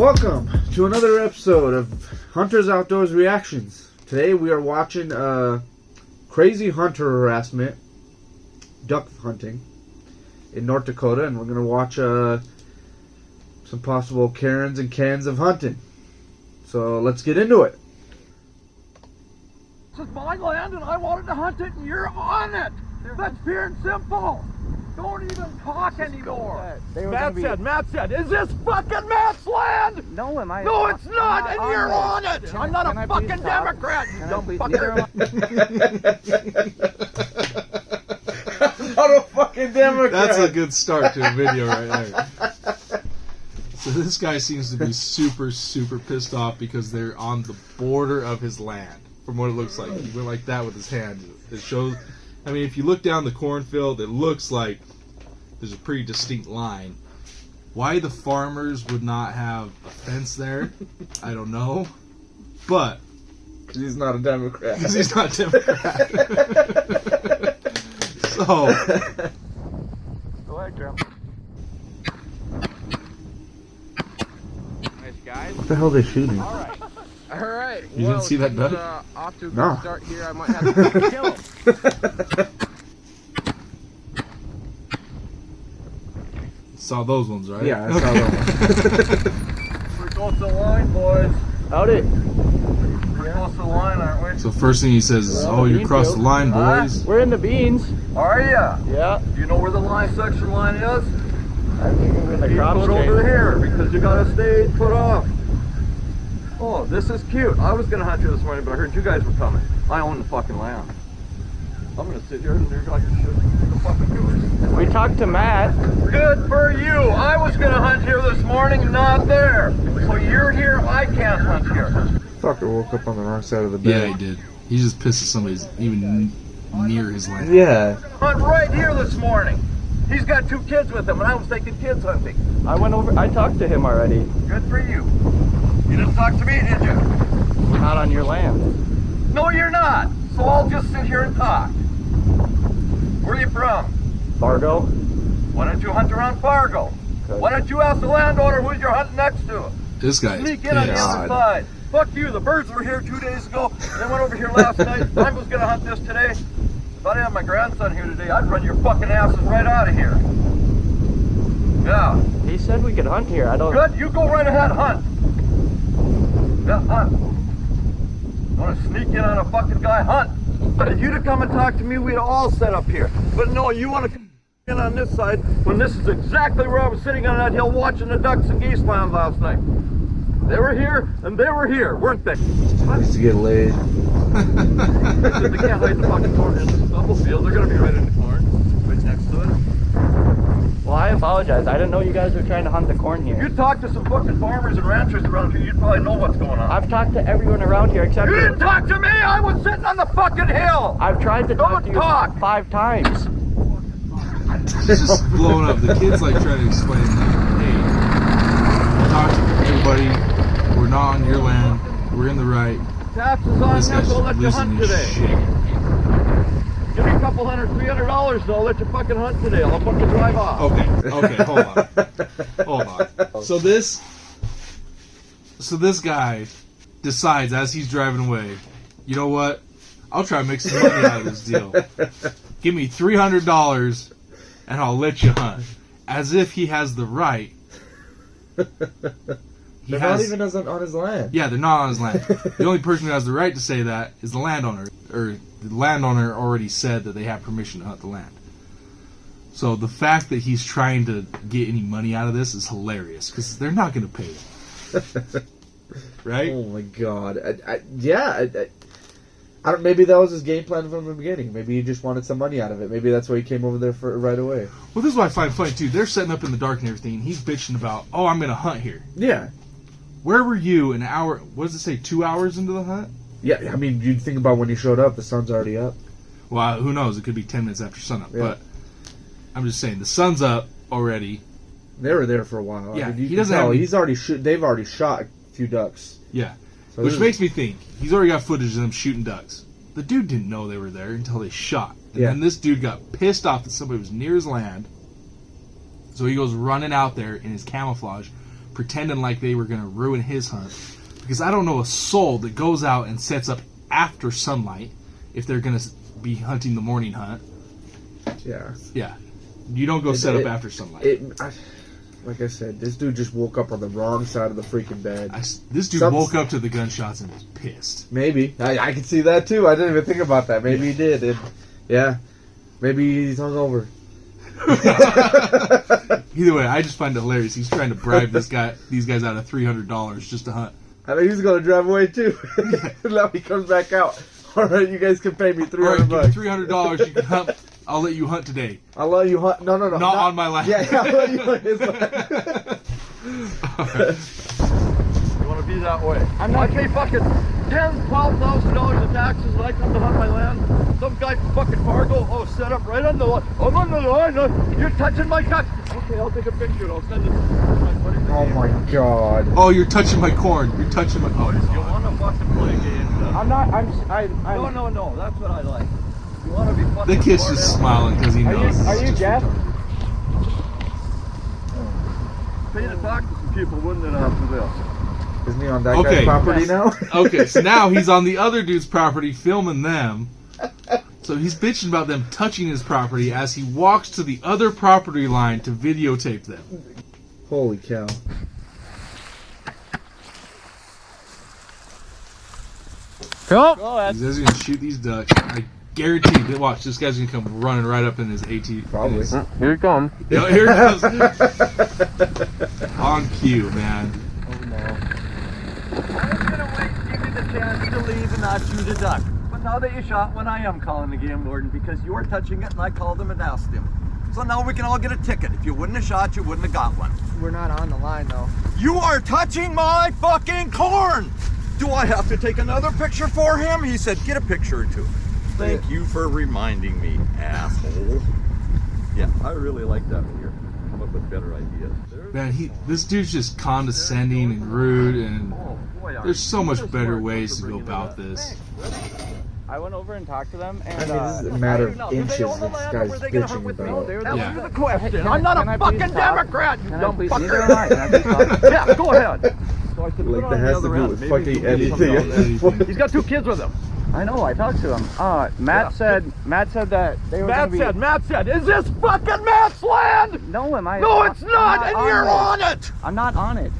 Welcome to another episode of Hunter's Outdoors Reactions. Today we are watching crazy hunter harassment, duck hunting in North Dakota, and we're going to watch some possible Karens and cans of hunting. So let's get into it. This is my land and I wanted to hunt it and you're on it. That's pure and simple. Don't even talk anymore. Matt said, is this fucking Matt's land? No, am I? No, it's not, and you're on it. I'm not a fucking Democrat, you dumb fucker. I'm not a fucking Democrat. That's a good start to a video right there. So this guy seems to be super pissed off because they're on the border of his land. From what it looks like, he went like that with his hand. It shows. I mean, if you look down the cornfield, it looks like there's a pretty distinct line. Why the farmers would not have a fence there, I don't know. But because he's not a Democrat. Because he's not a Democrat. So Go ahead, Grandpa. Nice guys. What the hell are they shooting? All right. All right. You didn't see that duck? Off to a No. good start here. I might have to kill him. saw those ones, right? Yeah, I saw that one. We're close to the line, boys. Howdy. We're close to the line, aren't we? So first thing he says is, "Oh, you crossed the line, boys." We're in the beans. Are ya? Yeah. Do you know where the line section line is? I think we're in the You crop put straight. over here because you got to stay put off. Oh, this is cute. I was gonna hunt you this morning, but I heard you guys were coming. I own the fucking land. I'm gonna sit here and they're like, the fucking doers. We talked to Matt. Good for you. I was gonna hunt here this morning, not there. So you're here. I can't hunt here. Fucker woke up on the wrong side of the Yeah, bed. he did. He's just pissed at somebody's even near his land. Yeah. Hunt right here this morning. He's got 2 kids with him, and I was thinking kids hunting. I went over. I talked to him already. Good for you. You didn't talk to me, did you? We're not on your land. No, you're not. So I'll just sit here and talk. Where are you from? Fargo. Why don't you hunt around Fargo? Why don't you ask the landowner who you're hunting next to? This guy is Sneak in on the pissed. other side. Fuck you. The birds were here 2 days ago. They went over here last night. I was going to hunt this today. If I didn't have my grandson here today, I'd run your fucking asses right out of here. Yeah. He said we could hunt here. I don't. Good. You go right ahead. Hunt. Yeah, hunt. Want to sneak in on a fucking guy? Hunt. But if you'd have come and talked to me, we'd all set up here. But no, you want to come in on this side when this is exactly where I was sitting on that hill watching the ducks and geese land last night. They were here and they were here, weren't they? Needs to get laid. They can't hide in the fucking corn in the stubble field. They're going to be right in the corn, right next to it. Well, I apologize. I didn't know you guys were trying to hunt the corn here. You talk to some fucking farmers and ranchers around here, you'd probably know what's going on. I've talked to everyone around here except You for. didn't talk to me! I was sitting on the fucking hill! I've tried to talk to you talk. 5 times. He's just blowing up. The kid's like trying to explain, like, hey, talk to everybody. We're not on your land. We're in the right. Taxes on This him, guy's so I'll let you losing hunt his today. shit. Give me a couple $300 and I'll let you fucking hunt today. I'll fucking drive off. Okay, hold on. So this guy decides as he's driving away, you know what? I'll try to make some money out of this deal. Give me $300 and I'll let you hunt. As if he has the right. They're not even on his land. Yeah, they're not on his land. The only person who has the right to say that is the landowner. Or the landowner already said that they have permission to hunt the land. So the fact that he's trying to get any money out of this is hilarious. Because they're not going to pay him. Right? Oh my god. I don't. Maybe that was his game plan from the beginning. Maybe he just wanted some money out of it. Maybe that's why he came over there for right away. Well, this is what I find funny, too. They're setting up in the dark and everything. And he's bitching about, oh, I'm going to hunt here. Yeah. Where were you an hour, what does it say, 2 hours into the hunt? Yeah, I mean, you'd think about when you showed up, the sun's already up. Well, who knows? It could be 10 minutes after sunup. Yeah. But I'm just saying, the sun's up already. They were there for a while. Yeah, I mean, he doesn't have... He's already they've already shot a few ducks. Yeah, So which makes me think, he's already got footage of them shooting ducks. The dude didn't know they were there until they shot. And then this dude got pissed off that somebody was near his land. So he goes running out there in his camouflage, pretending like they were going to ruin his hunt. Because I don't know a soul that goes out and sets up after sunlight if they're going to be hunting the morning hunt. Yeah. Yeah. You don't go set up after sunlight. Like I said, this dude just woke up on the wrong side of the freaking bed. This dude woke up to the gunshots and was pissed. Maybe. I can see that too. I didn't even think about that. Maybe he did. And, yeah. Maybe he's hungover. Either way, I just find it hilarious. He's trying to bribe these guys out of $300 just to hunt. I mean, he's going to drive away too. Now he comes back out. All right, you guys can pay me $300. All right, give me $300. You can hunt. I'll let you hunt today. I'll let you hunt. No. Not on my land. Yeah, I'll let you hunt his land. Right. You want to be that way? I pay fucking $10,000-$12,000 in taxes and I come to hunt my land. Some guy from fucking Fargo, set up right on the line. I'm on the line. You're touching my cut. Okay, I'll take a picture and I'll send it to my buddy. Oh my god. Oh, you're touching my corn. You're touching my. Oh, You want to fucking play games? I'm not. No. That's what I like. You want to be fucking. The kid's just smiling because he knows. Are you Jeff? Pay to talk to some people, wouldn't it, after this? Isn't he on that guy's property now? Okay, so now he's on the other dude's property filming them. So he's bitching about them touching his property as he walks to the other property line to videotape them. Holy cow. Go. He's going to shoot these ducks. I guarantee. Watch, this guy's going to come running right up in his AT. Probably. Here it comes. No, here it goes. On cue, man. I was gonna wait, give you the chance to leave and not shoot a duck. But now that you shot one, I am calling the game warden because you were touching it and I called him and asked him. So now we can all get a ticket. If you wouldn't have shot, you wouldn't have got one. We're not on the line though. You are touching my fucking corn! Do I have to take another picture for him? He said, get a picture or two. Thank you for reminding me, asshole. Yeah, I really like that when you're come up with better ideas. Man, this dude's just condescending and rude, and there's so much better ways to go about this. I went over and talked to them, and I mean, this is a matter of inches this guy's bitching about. Answer the question. I'm not a fucking Democrat, you dumb fucker. fucker. Yeah, go ahead. So I said, Like that has to do with fucking anything. He's got 2 kids with him. I know. I talked to him. Matt said that they were. Matt said, is this fucking Matt's land? No, am I? No, it's not, and you're on it. I'm not on it.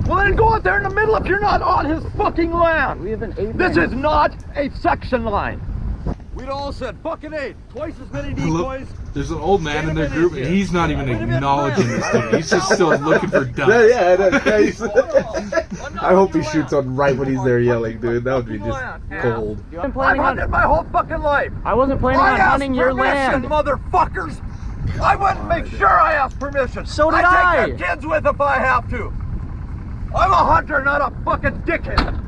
Well, then go out there in the middle if you're not on his fucking land. We have an 8. This is not a section line. We'd all said fucking 8, twice as many decoys. There's an old man in their group, and he's not even acknowledging this dude. He's just still looking for ducks. I hope he shoots on right when he's there yelling, dude. That would be just cold. I'm I've hunted my whole fucking life. I wasn't planning on hunting your land. Motherfuckers. I wouldn't make sure I asked permission. So did I take their kids with if I have to. I'm a hunter, not a fucking dickhead.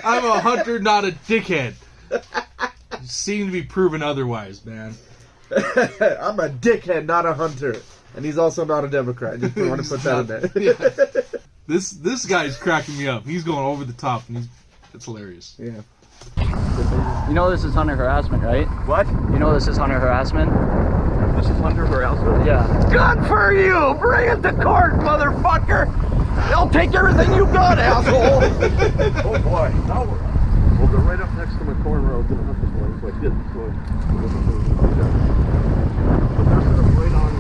I'm a hunter, not a dickhead. You seem to be proven otherwise, man. I'm a dickhead, not a hunter. And he's also not a Democrat. Just want to put that in there. Yeah. This guy's cracking me up. He's going over the top, and it's hilarious. Yeah. You know this is hunter harassment, right? What? You know this is hunter harassment? This is hunter harassment? Yeah. Good for you! Bring it to court, motherfucker! They'll take everything you got, asshole! Oh boy, now we're on. Well, they're right up next to my corner. I was going to hunt this morning, so I didn't. So I wasn't going to do that. But they're sort of right on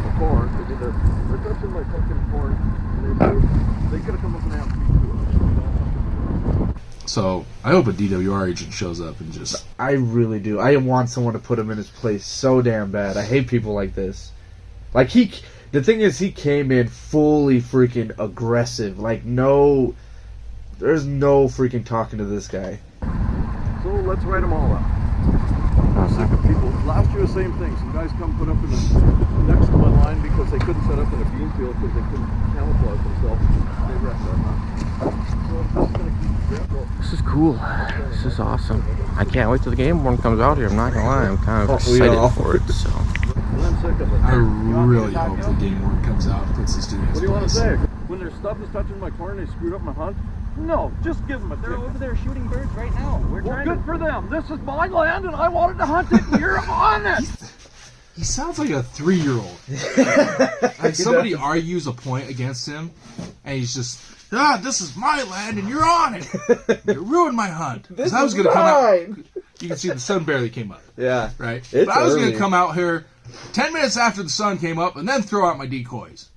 the corn. They're touching my fucking corn. And they could have come up and asked me to. So, I hope a DWR agent shows up and just... I really do. I want someone to put him in his place so damn bad. I hate people like this. Like, the thing is, he came in fully freaking aggressive. Like, there's no freaking talking to this guy. So let's write them all up. I'm sick of people. Last year, the same thing. Some guys come put up in the next to my line because they couldn't set up in a bean field because they couldn't camouflage themselves. They wrecked that line. So I'm just going to keep going. This is cool. This is awesome. I can't wait till the game warden comes out here. I'm not gonna lie. I'm kind of excited for it. So. I really hope the game warden comes out and puts this dude in his What do you want to place. say? When their stuff is touching my corn, they screwed up my hunt? No, just give them a They're ticket. over there shooting birds right now. We're Well, trying good for them. This is my land, and I wanted to hunt it, and you're on it. He sounds like a 3-year-old. Like somebody argues a point against him, and he's just, this is my land, and you're on it. You ruined my hunt. This I was is going to come out. mine. You can see the sun barely came up. Yeah. Right? It's But I was going early. to come out here 10 minutes after the sun came up and then throw out my decoys.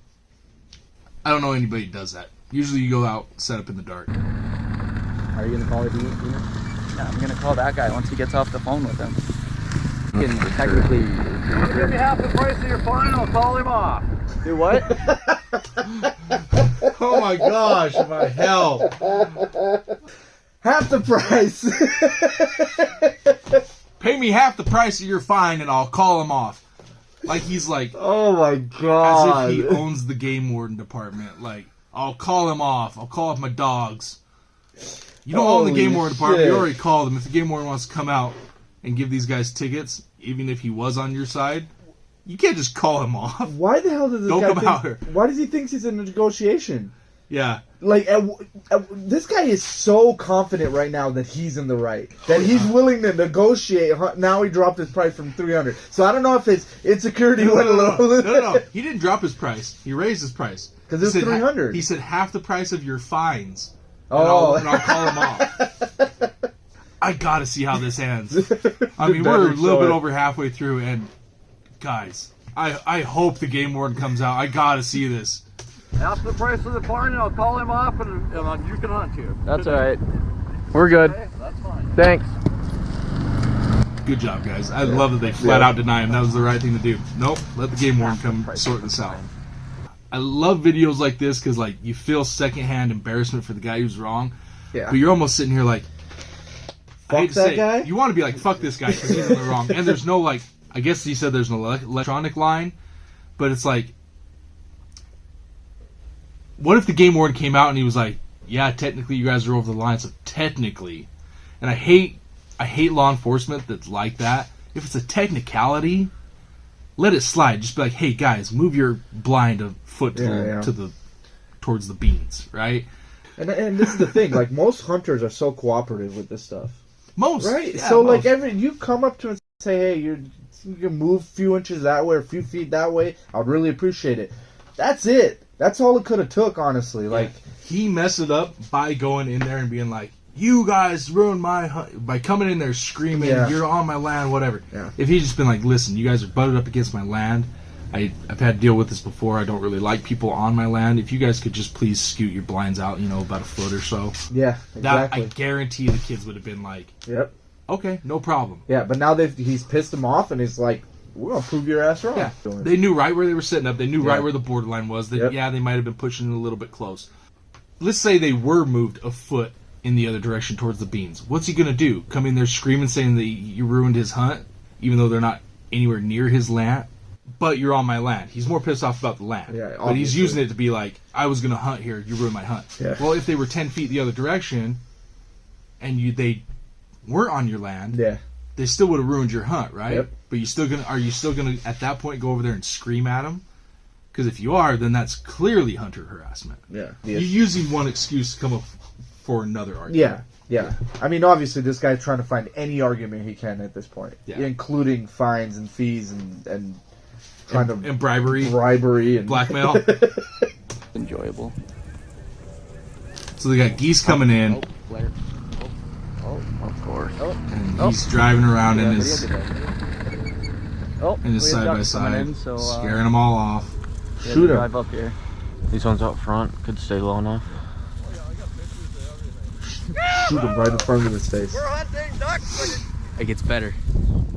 I don't know anybody who does that. Usually you go out, set up in the dark. Are you gonna call it? Yeah, I'm gonna call that guy once he gets off the phone with him. He can technically. I'll give you half the price of your fine. I'll call him off. Do what? Oh my gosh, my hell. Half the price. Pay me half the price of your fine and I'll call him off. Like he's like, Oh my god. as if he owns the game warden department. Like, I'll call him off. I'll call off my dogs. You don't own the Holy game warden department. shit. You already called him. If the game warden wants to come out and give these guys tickets, even if he was on your side, you can't just call him off. Why the hell does this Don't guy come out here. Why does he think he's in a negotiation? Yeah. Like, this guy is so confident right now that he's in the right. That he's willing to negotiate. Now he dropped his price from 300. So I don't know if his insecurity went a little... No. He didn't drop his price. He raised his price. 'Cause it was He said 300. He said half the price of your fines. Oh. And I'll call him off. I gotta see how this ends. I mean, Better we're a little show bit it. over halfway through, and guys, I hope the game warden comes out. I gotta see this. Half the price of the fine, and I'll call him off, and you can hunt here. That's all right. We're good. Okay, that's fine. Thanks. Good job, guys. I love that they flat out deny him. That was the right thing to do. Nope, let the game warden come sort this out. I love videos like this because, like, you feel secondhand embarrassment for the guy who's wrong, Yeah. but you're almost sitting here like, I Fuck hate to that say it, guy? you want to be like, fuck this guy because he's in the wrong. And there's no, like, I guess he said there's no electronic line, but it's like, what if the game warden came out and he was like, yeah, technically you guys are over the line, so technically. And I hate law enforcement that's like that. If it's a technicality, let it slide. Just be like, hey guys, move your blind a foot towards the beans, right? And this is the thing. Like, most hunters are so cooperative with this stuff. Most. Right? Yeah, So, most. like, you come up to him and say, hey, you can move a few inches that way or a few feet that way. I'd really appreciate it. That's it. That's all it could have took, honestly. Like, he messed it up by going in there and being like, you guys ruined my hunt, by coming in there screaming, you're on my land, whatever. Yeah. If he'd just been like, listen, you guys are butted up against my land. I've had to deal with this before. I don't really like people on my land. If you guys could just please scoot your blinds out, about a foot or so. yeah, That exactly. I guarantee the kids would have been like, Yep. okay, no problem. Yeah, but now he's pissed them off, and he's like, we're going to prove your ass wrong. Yeah, they knew right where they were setting up. They knew Yeah. right where the borderline was. Yep. Yeah, they might have been pushing it a little bit close. Let's say they were moved a foot in the other direction towards the beans. What's he going to do? Come in there screaming saying that you ruined his hunt, even though they're not anywhere near his land? But you're on my land. He's more pissed off about the land. Yeah, but he's obviously. using it to be like, I was going to hunt here. You ruined my hunt. Yeah. Well, if they were 10 feet the other direction and they weren't on your land, Yeah. they still would have ruined your hunt, right? Yep. But are you still gonna at that point go over there and scream at them? Because if you are, then that's clearly hunter harassment. Yeah. You're using one excuse to come up for another argument. Yeah. I mean, obviously, this guy's trying to find any argument he can at this point, including fines and fees and trying to and bribery, and blackmail. Enjoyable. So they got geese coming in, Oh, of course. and he's driving around in his we side have by ducks coming side, in, so, scaring them all off. Shoot 'em. Drive up here. These ones out front could stay low enough. shoot him right in front of his face. We're hunting ducks. It gets better.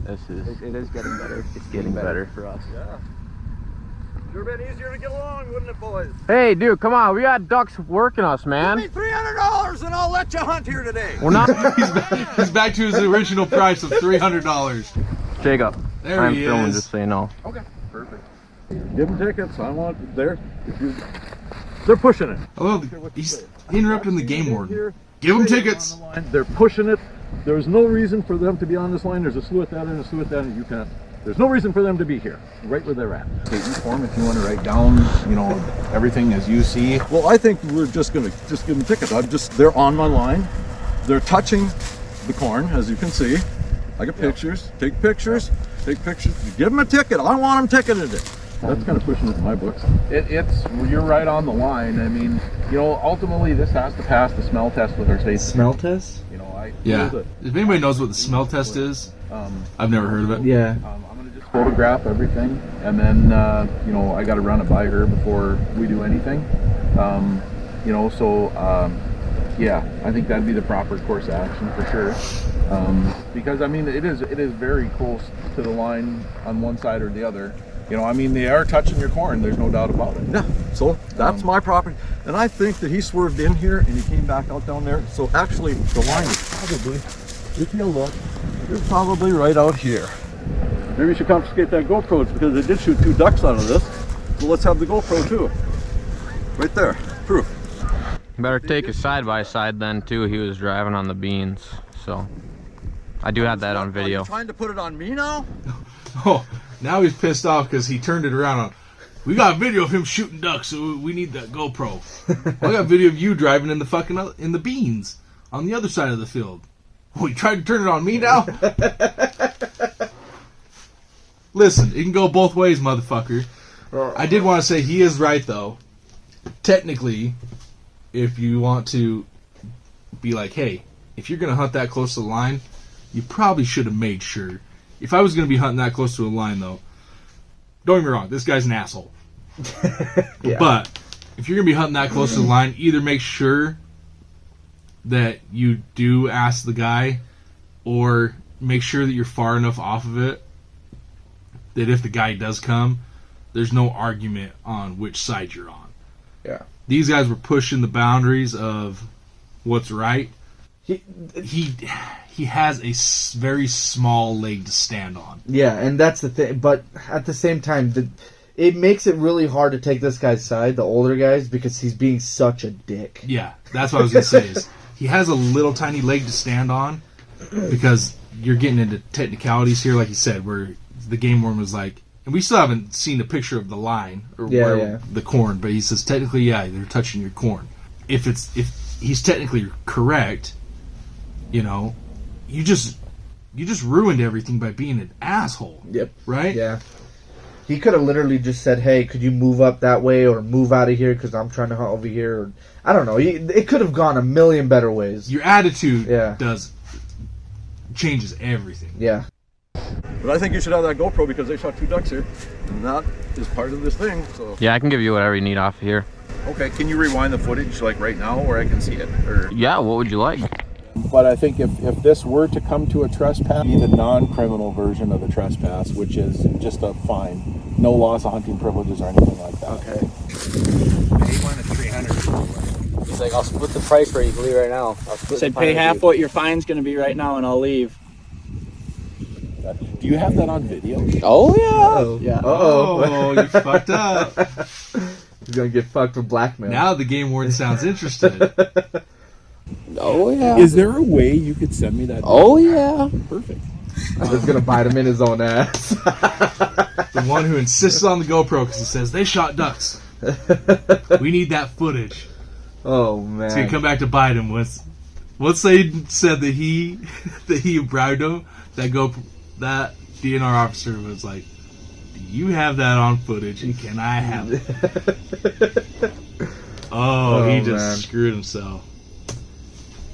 This is. It is getting better. It's getting better. for us. Yeah. Sure been easier to get along, wouldn't it, boys? Hey, dude, come on. We got ducks working us, man. Give me $300 and I'll let you hunt here today. We're not. He's back to his original price of $300. Jacob, There I'm he filming, is. just so you know. Okay, perfect. Give them tickets. I want they're pushing it. Oh, he's interrupting the game warden. Give them tickets. They're pushing it. There's no reason for them to be on this line. There's a slew at that end, a slew at that end. You can't. There's no reason for them to be here, right where they're at. Take your form if you want to write down, everything as you see. Well, I think we're just gonna give them tickets. They're on my line. They're touching the corn, as you can see. I got pictures. Take pictures. take pictures, give them a ticket. I want them ticketed. That's kind of pushing it in my books. You're right on the line. I mean, you know, ultimately this has to pass the smell test with our state. Smell test? You know, If anybody knows what the smell test is, I've never heard of it. Yeah. I'm gonna just photograph everything, and then you know, I got to run it by her before we do anything. You know, so yeah, I think that'd be the proper course of action for sure. Because I mean, it is very close to the line on one side or the other. You know, I mean, they are touching your corn. There's no doubt about it. Yeah, so that's my property. And I think that he swerved in here and he came back out down there. So actually, the line is probably, if you look, you're probably right out here. Maybe we should confiscate that GoPro because they did shoot 2 ducks out of this. So let's have the GoPro too. Right there, proof. Better take a side-by-side then too. He was driving on the beans, so I do have that on video. Are you trying to put it on me now? Oh, now he's pissed off because he turned it around on. We got video of him shooting ducks, so we need that GoPro. I got video of you driving in the beans on the other side of the field. Oh, you tried to turn it on me now? Listen, it can go both ways, motherfucker. I did want to say he is right though. Technically, if you want to be like, hey, if you're gonna hunt that close to the line, you probably should have made sure. If I was going to be hunting that close to a line, though, don't get me wrong, this guy's an asshole. Yeah. But if you're going to be hunting that close to the line, either make sure that you do ask the guy, or make sure that you're far enough off of it that if the guy does come, there's no argument on which side you're on. Yeah. These guys were pushing the boundaries of what's right. He has a very small leg to stand on. Yeah, and that's the thing. But at the same time, it makes it really hard to take this guy's side, the older guys, because he's being such a dick. Yeah, that's what I was going to say. Is he has a little tiny leg to stand on because you're getting into technicalities here, like you said, where the game warden was like, and we still haven't seen a picture of the line or the corn, but he says technically, yeah, they're touching your corn. If he's technically correct, you know, you just ruined everything by being an asshole. Yep. Right? Yeah. He could have literally just said, hey, could you move up that way or move out of here because I'm trying to hunt over here. Or, I don't know. It could have gone a million better ways. Your attitude changes everything. Yeah. But I think you should have that GoPro because they shot 2 ducks here. And that is part of this thing. So. Yeah, I can give you whatever you need off of here. Okay, can you rewind the footage like right now where I can see it? Or Yeah, what would you like? But I think if this were to come to a trespass, be the non-criminal version of the trespass, which is just a fine. No loss of hunting privileges or anything like that. Okay. He wanted 300. He's like, I'll split the price for you right now. He said, pay half what your fine's going to be right now and I'll leave. Do you have that on video? Oh, yeah. Uh-oh. Yeah. Oh, you fucked up. He's going to get fucked with blackmail. Now the game warden sounds interested. Oh, yeah. Is there a way you could send me that? Oh, yeah. Perfect. He's going to bite him in his own ass. The one who insists on the GoPro because he says, they shot ducks. We need that footage. Oh, man. It's going to come back to bite him. Once they said that he bribed him, that DNR officer was like, do you have that on footage and can I have it? Oh, he just screwed himself.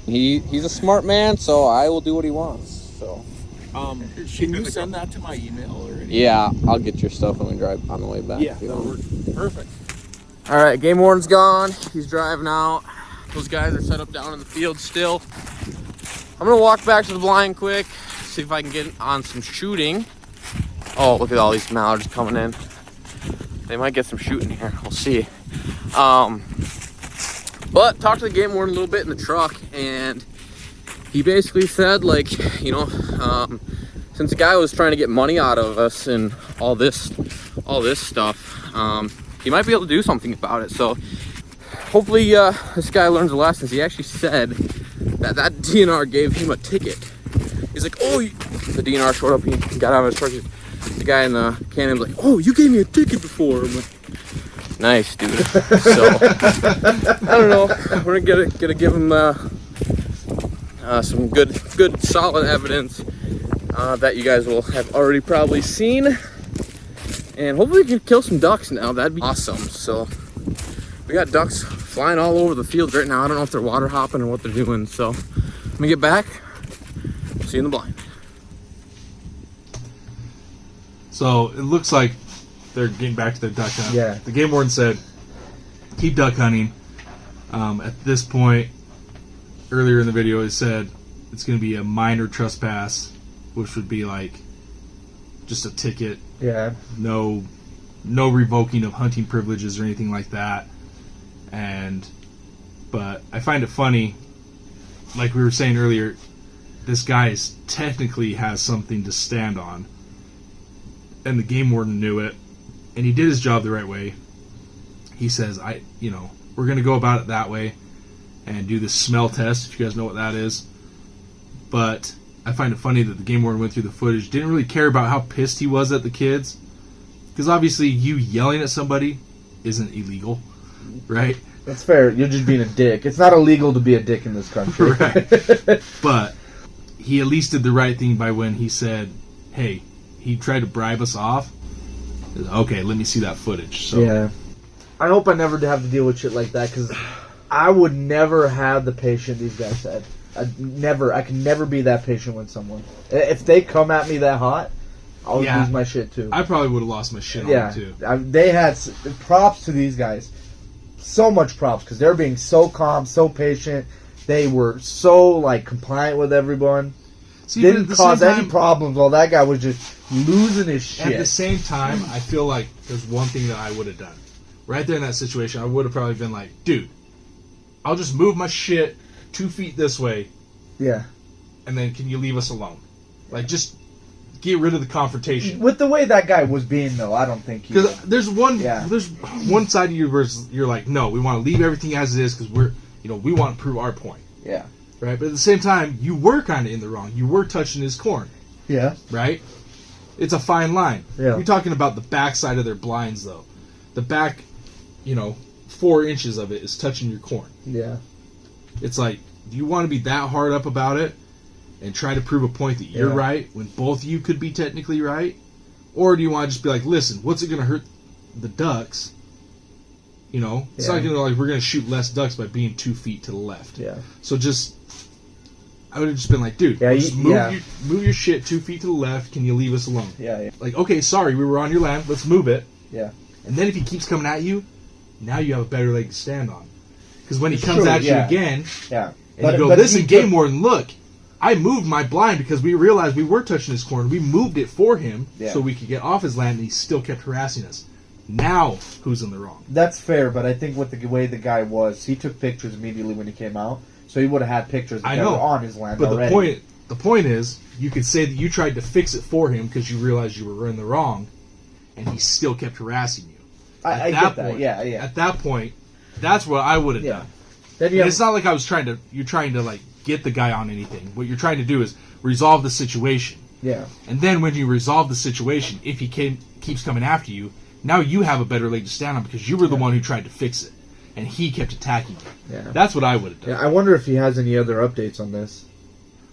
He's a smart man, so I will do what he wants. So, can you send that to my email or anything? yeah, I'll get your stuff when we drive on the way back. Yeah, that works. Perfect. All right, game warden's gone. He's driving out. Those guys are set up down in the field still. I'm gonna walk back to the blind quick, see if I can get on some shooting. Oh, look at all these mallards coming in. They might get some shooting here. We'll see. But talked to the game warden a little bit in the truck, and he basically said, like, you know, since the guy was trying to get money out of us and all this stuff, he might be able to do something about it. So hopefully this guy learns a lesson. He actually said that DNR gave him a ticket. He's like, oh, the DNR showed up, he got out of his truck. The guy in the cannon's like, oh, you gave me a ticket before. I'm like, nice, dude. So I don't know. We're gonna give him some good solid evidence. that you guys will have already probably seen. And hopefully we can kill some ducks now. That'd be awesome. So we got ducks flying all over the field right now. I don't know if they're water hopping or what they're doing. So let me get back. See you in the blind. So it looks like they're getting back to their duck hunt. Yeah. The game warden said, keep duck hunting. At this point, earlier in the video, he said it's going to be a minor trespass, which would be like just a ticket. Yeah. No revoking of hunting privileges or anything like that. But I find it funny, like we were saying earlier, this guy technically has something to stand on. And the game warden knew it, and he did his job the right way. He says, we're going to go about it that way and do the smell test, if you guys know what that is. But I find it funny that the game warden went through the footage, didn't really care about how pissed he was at the kids. Because obviously you yelling at somebody isn't illegal, right? That's fair. You're just being a dick. It's not illegal to be a dick in this country. Right. But he at least did the right thing by when he said, hey, he tried to bribe us off. Okay, let me see that footage. So yeah. I hope I never have to deal with shit like that, because I would never have the patience these guys said. I can never be that patient with someone. If they come at me that hot, I'll lose my shit too. I probably would have lost my shit on them too. They had props to these guys. So much props, because they're being so calm, so patient. They were so compliant with everyone. See, didn't cause any problems while that guy was just losing his shit. At the same time, I feel like there's one thing that I would have done. Right there in that situation, I would have probably been like, dude, I'll just move my shit 2 feet this way. Yeah. And then can you leave us alone? Just get rid of the confrontation. With the way that guy was being, though, I don't think he... Because there's one side of you versus you're like, no, we want to leave everything as it is because we want to prove our point. Yeah. Right? But at the same time, you were kind of in the wrong. You were touching his corn. Yeah. Right? It's a fine line. Yeah. You're talking about the back side of their blinds, though. The back, 4 inches of it is touching your corn. Yeah. It's like, do you want to be that hard up about it and try to prove a point that you're right when both of you could be technically right? Or do you want to just be like, listen, what's it going to hurt the ducks? It's not going to we're going to shoot less ducks by being 2 feet to the left. Yeah. So I would have just been like, dude, just move your shit 2 feet to the left. Can you leave us alone? Yeah. Okay, sorry, we were on your land. Let's move it. Yeah. And then if he keeps coming at you, now you have a better leg to stand on. Because when he comes at you again, and you go, listen, game warden, look, I moved my blind because we realized we were touching his corn. We moved it for him so we could get off his land, and he still kept harassing us. Now, who's in the wrong? That's fair, but I think with the way the guy was, he took pictures immediately when he came out, so he would have had pictures that were on his land already. But the point is, you could say that you tried to fix it for him because you realized you were in the wrong, and he still kept harassing you. I get that. Yeah. At that point, that's what I would have done. It's not like you're trying to get the guy on anything. What you're trying to do is resolve the situation. Yeah. And then when you resolve the situation, if he keeps coming after you, now you have a better leg to stand on because you were the one who tried to fix it, and he kept attacking you. Yeah. That's what I would have done. Yeah, I wonder if he has any other updates on this.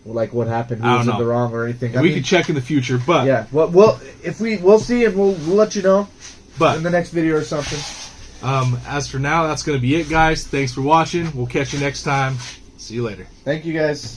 Like what happened, who was in the wrong or anything. We can check in the future, but yeah. Well, we'll see, and we'll let you know. But in the next video or something. As for now, that's going to be it, guys. Thanks for watching. We'll catch you next time. See you later. Thank you, guys.